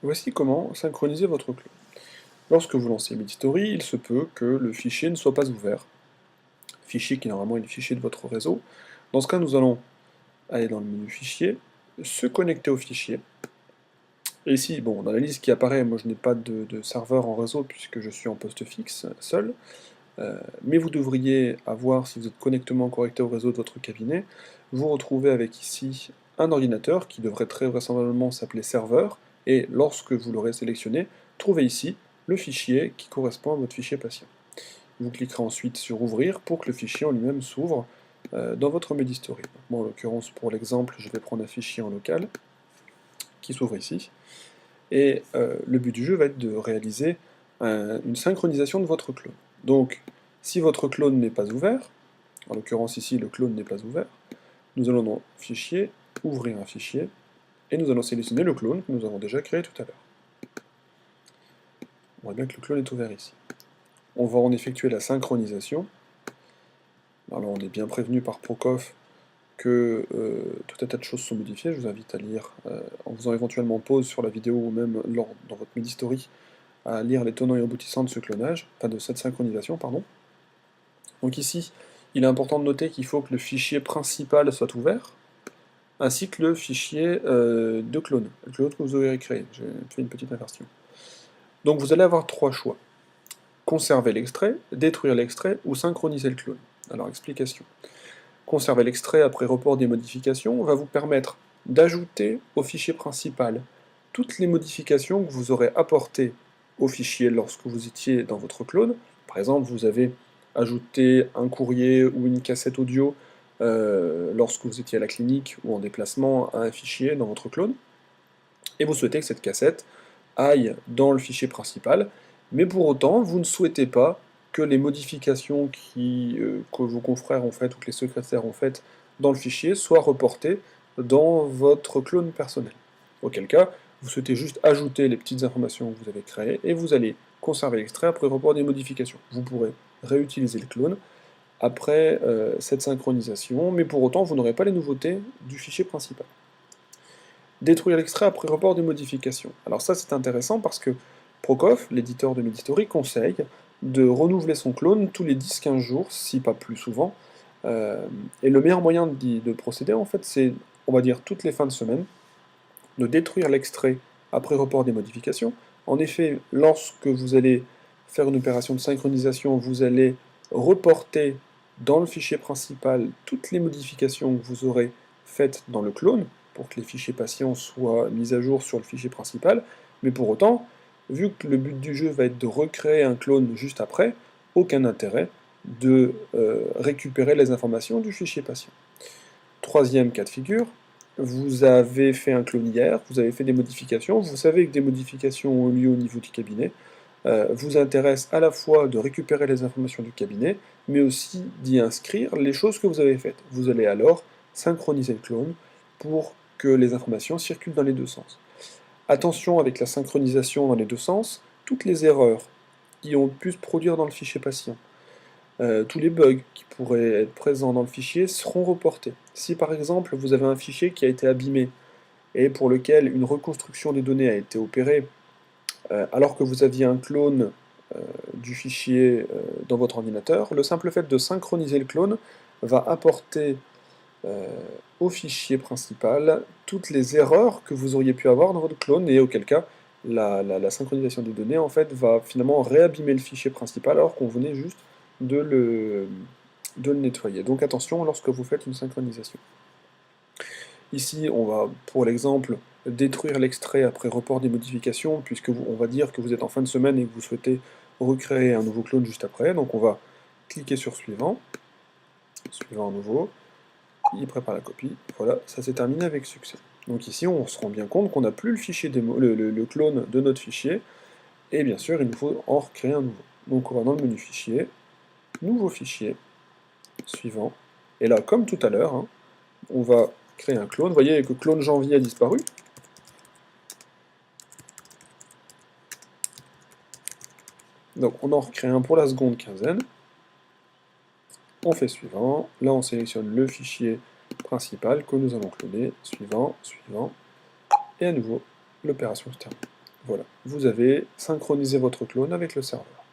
Voici comment synchroniser votre clone. Lorsque vous lancez Medstory, il se peut que le fichier ne soit pas ouvert, fichier qui normalement est le fichier de votre réseau. Dans ce cas, nous allons aller dans le menu Fichier, se connecter au fichier. Et ici, bon, dans la liste qui apparaît, moi je n'ai pas de serveur en réseau puisque je suis en poste fixe seul, mais vous devriez avoir, si vous êtes correctement connecté au réseau de votre cabinet, vous retrouvez avec ici un ordinateur qui devrait très vraisemblablement s'appeler serveur, et lorsque vous l'aurez sélectionné, trouvez ici le fichier qui correspond à votre fichier patient. Vous cliquerez ensuite sur Ouvrir pour que le fichier en lui-même s'ouvre dans votre Medstory. Moi, en l'occurrence, pour l'exemple, je vais prendre un fichier en local qui s'ouvre ici. Et le but du jeu va être de réaliser une synchronisation de votre clone. Donc, si votre clone n'est pas ouvert, en l'occurrence ici le clone n'est pas ouvert, nous allons dans Fichier, Ouvrir un fichier, et nous allons sélectionner le clone que nous avons déjà créé tout à l'heure. On voit bien que le clone est ouvert ici. On va en effectuer la synchronisation. Alors là, on est bien prévenu par Procof que tout un tas de choses sont modifiées. Je vous invite à lire, en faisant éventuellement pause sur la vidéo ou même dans votre Medstory, à lire les tenants et aboutissants de ce clonage, enfin de cette synchronisation, pardon. Donc ici, il est important de noter qu'il faut que le fichier principal soit ouvert, ainsi que le fichier de clone, le clone que vous aurez créé. J'ai fait une petite inversion. Donc vous allez avoir trois choix. Conserver l'extrait, détruire l'extrait ou synchroniser le clone. Alors explication. Conserver l'extrait après report des modifications va vous permettre d'ajouter au fichier principal toutes les modifications que vous aurez apportées au fichier lorsque vous étiez dans votre clone. Par exemple, vous avez ajouté un courrier ou une cassette audio lorsque vous étiez à la clinique ou en déplacement à un fichier dans votre clone, et vous souhaitez que cette cassette aille dans le fichier principal, mais pour autant, vous ne souhaitez pas que les modifications que vos confrères ont faites ou que les secrétaires ont faites dans le fichier soient reportées dans votre clone personnel. Auquel cas, vous souhaitez juste ajouter les petites informations que vous avez créées et vous allez conserver l'extrait après report des modifications. Vous pourrez réutiliser le clone après cette synchronisation, mais pour autant, vous n'aurez pas les nouveautés du fichier principal. Détruire l'extrait après report des modifications. Alors ça, c'est intéressant parce que Procof, l'éditeur de Medstory, conseille de renouveler son clone tous les 10-15 jours, si pas plus souvent. Et le meilleur moyen de procéder, en fait, c'est, on va dire, toutes les fins de semaine, de détruire l'extrait après report des modifications. En effet, lorsque vous allez faire une opération de synchronisation, vous allez reporter dans le fichier principal toutes les modifications que vous aurez faites dans le clone, pour que les fichiers patients soient mis à jour sur le fichier principal, mais pour autant, vu que le but du jeu va être de recréer un clone juste après, aucun intérêt de récupérer les informations du fichier patient. Troisième cas de figure, vous avez fait un clone hier, vous avez fait des modifications, vous savez que des modifications ont lieu au niveau du cabinet, vous intéresse à la fois de récupérer les informations du cabinet, mais aussi d'y inscrire les choses que vous avez faites. Vous allez alors synchroniser le clone pour que les informations circulent dans les deux sens. Attention avec la synchronisation dans les deux sens, toutes les erreurs qui ont pu se produire dans le fichier patient, tous les bugs qui pourraient être présents dans le fichier seront reportés. Si par exemple vous avez un fichier qui a été abîmé et pour lequel une reconstruction des données a été opérée, alors que vous aviez un clone du fichier dans votre ordinateur, le simple fait de synchroniser le clone va apporter au fichier principal toutes les erreurs que vous auriez pu avoir dans votre clone, et auquel cas la synchronisation des données en fait va finalement réabîmer le fichier principal alors qu'on venait juste de le nettoyer. Donc attention lorsque vous faites une synchronisation. Ici, on va, pour l'exemple, détruire l'extrait après report des modifications, puisque on va dire que vous êtes en fin de semaine et que vous souhaitez recréer un nouveau clone juste après. Donc on va cliquer sur Suivant, Suivant à nouveau, il prépare la copie, voilà, ça s'est terminé avec succès. Donc ici, on se rend bien compte qu'on n'a plus le fichier démo, le clone de notre fichier, et bien sûr, il nous faut en recréer un nouveau. Donc on va dans le menu Fichier, Nouveau fichier, Suivant, et là, comme tout à l'heure, hein, on va créer un clone. Vous voyez que clone janvier a disparu. Donc on en recrée un pour la seconde quinzaine. On fait Suivant. Là, on sélectionne le fichier principal que nous allons cloner. Suivant, Suivant. Et à nouveau, l'opération se termine. Voilà, vous avez synchronisé votre clone avec le serveur.